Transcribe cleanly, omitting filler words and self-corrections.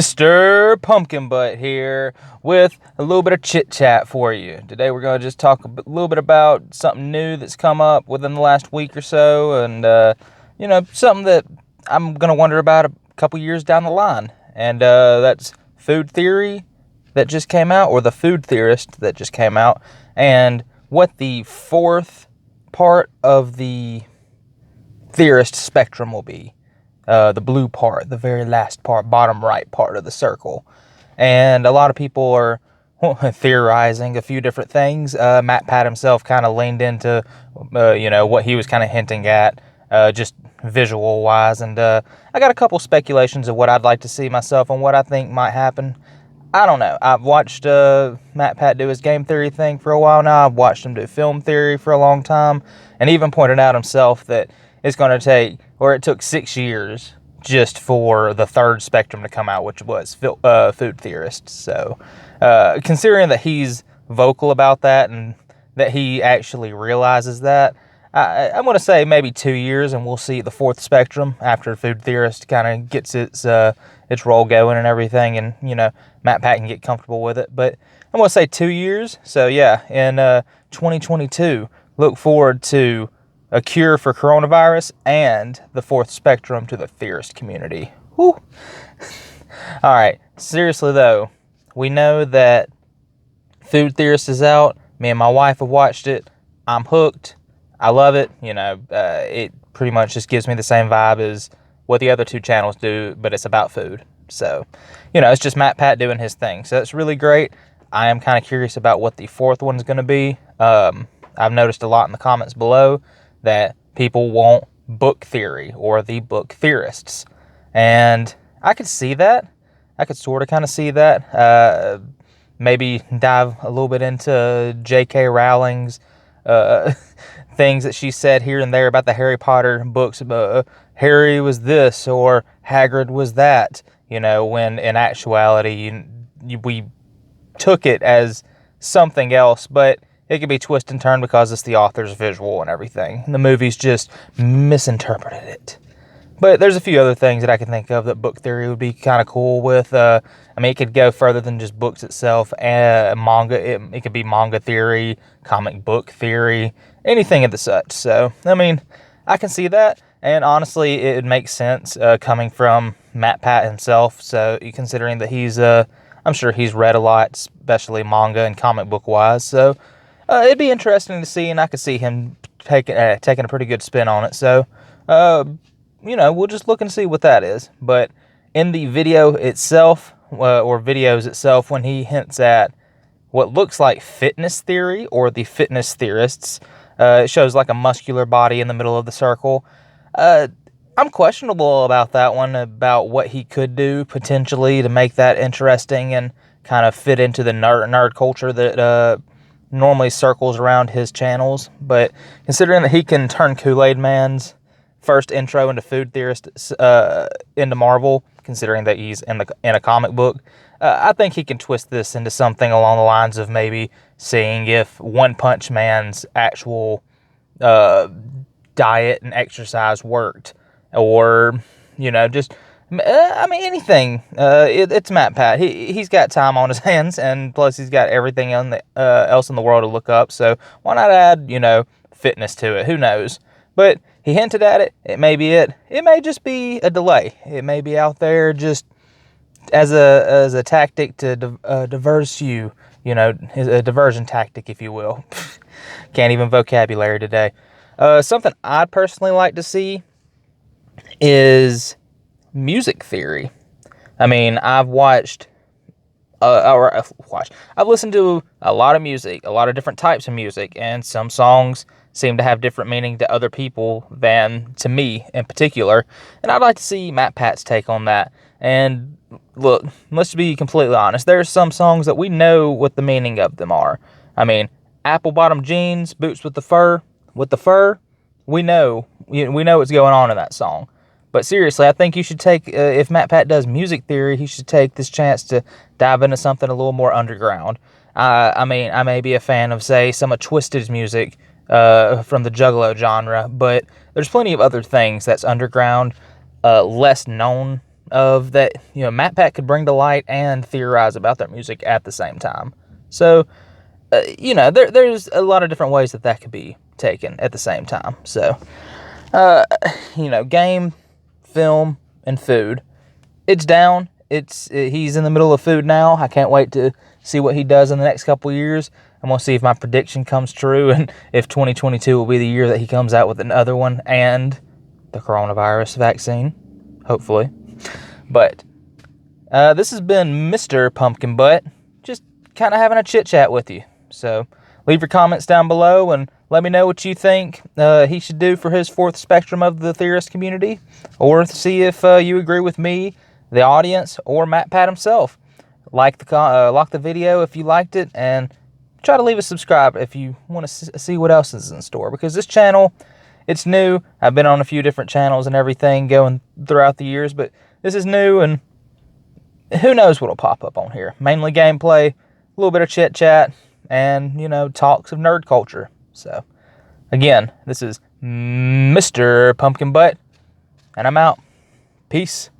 Mr. PumpkinButt here with a little bit of chit-chat for you. Today we're going to just talk a little bit about something new that's come up within the last week or so, and, something that I'm going to wonder about a couple years down the line. And that's food theory that just came out, or the food theorist that just came out, and what the fourth part of the theorist spectrum will be. The blue part, the very last part, bottom right part of the circle. And a lot of people are theorizing a few different things. Matpat himself kind of leaned into, what he was kind of hinting at, just visual-wise. And I got a couple speculations of what I'd like to see myself and what I think might happen. I don't know. I've watched Matpat do his game theory thing for a while now. I've watched him do film theory for a long time. And even pointed out himself that it's going to take, or it took 6 years just for the third spectrum to come out, which was food theorists. So, considering that he's vocal about that and that he actually realizes that, I'm going to say maybe 2 years and we'll see the fourth spectrum after food theorist kind of gets its role going and everything, and, Matpat can get comfortable with it. But I'm going to say 2 years. So, yeah, in 2022, look forward to a cure for coronavirus and the fourth spectrum to the theorist community. Whew. All right, seriously though, we know that Food Theorist is out. Me and my wife have watched it. I'm hooked. I love it. It pretty much just gives me the same vibe as what the other two channels do, but it's about food. So, it's just Matpat doing his thing. So that's really great. I am kind of curious about what the fourth one's going to be. I've noticed a lot in the comments below that people want book theory or the book theorists. And I could see that. I could sort of kind of see that. Maybe dive a little bit into J.K. Rowling's things that she said here and there about the Harry Potter books. Harry was this or Hagrid was that, when in actuality we took it as something else, but it could be twist and turn because it's the author's visual and everything. The movies just misinterpreted it. But there's a few other things that I can think of that book theory would be kind of cool with. It could go further than just books itself. Manga, it could be manga theory, comic book theory, anything of the such. So, I can see that. And honestly, it makes sense coming from Matpat himself. So, considering that I'm sure he's read a lot, especially manga and comic book wise. So, it'd be interesting to see, and I could see him taking a pretty good spin on it. So, we'll just look and see what that is. But in the video itself, or videos itself, when he hints at what looks like fitness theory or the fitness theorists, it shows like a muscular body in the middle of the circle. I'm questionable about that one, about what he could do potentially to make that interesting and kind of fit into the nerd culture that normally circles around his channels. But considering that he can turn Kool-Aid Man's first intro into food theorist into Marvel, considering that he's in a comic book, I think he can twist this into something along the lines of maybe seeing if One Punch Man's actual diet and exercise worked, or anything. It's Matpat. He's got time on his hands, and plus he's got everything else in the world to look up. So why not add, fitness to it? Who knows? But he hinted at it. It may be it. It may just be a delay. It may be out there just as a tactic to diverse you. A diversion tactic, if you will. Can't even vocabulary today. Something I'd personally like to see is music theory. I've listened to a lot of music, a lot of different types of music, and some songs seem to have different meaning to other people than to me in particular. And I'd like to see Matpat's take on that. And look, let's be completely honest. There's some songs that we know what the meaning of them are. Apple bottom jeans, boots with the fur. With the fur, we know what's going on in that song. But seriously, I think you should take, if Matpat does music theory, he should take this chance to dive into something a little more underground. I may be a fan of, say, some of Twisted's music from the Juggalo genre, but there's plenty of other things that's underground, less known of that, Matpat could bring to light and theorize about their music at the same time. So, there's a lot of different ways that could be taken at the same time. So, game, film, and food. It's down. He's in the middle of food now. I can't wait to see what he does in the next couple years. I'm going to see if my prediction comes true and if 2022 will be the year that he comes out with another one and the coronavirus vaccine, hopefully. But this has been Mr. PumpkinButt, just kind of having a chit-chat with you. So leave your comments down below and let me know what you think he should do for his fourth spectrum of the theorist community, or see if you agree with me, the audience, or Matpat himself. Like the video if you liked it, and try to leave a subscribe if you want to see what else is in store, because this channel, it's new. I've been on a few different channels and everything going throughout the years, but this is new, and who knows what'll pop up on here. Mainly gameplay, a little bit of chit chat, and talks of nerd culture. So again, this is Mr. PumpkinButt, and I'm out. Peace.